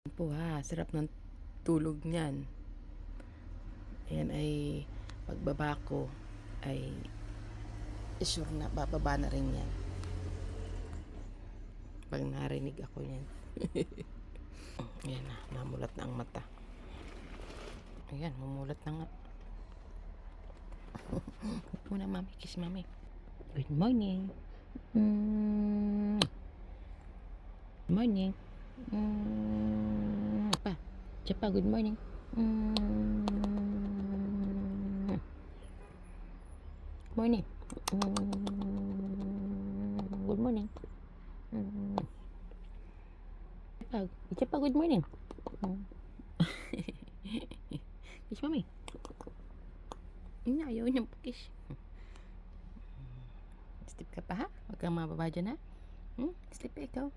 Po ha, sarap ng tulog niyan. Ayan ay pagbaba ko ay sure na bababa na rin yan. Pag narinig ako yan. Ayan na, namulat na ang mata. Ayan, mumulat na nga. Huwag muna mami, kiss mami. Good morning. Good morning. Pa, siya pa, good morning. Morning. Good morning. Siya pa, good morning. Kiss mami. Ayaw niyang kiss. Sleep ka pa ha? Huwag kang mababa dyan ha? Sleep ka ikaw.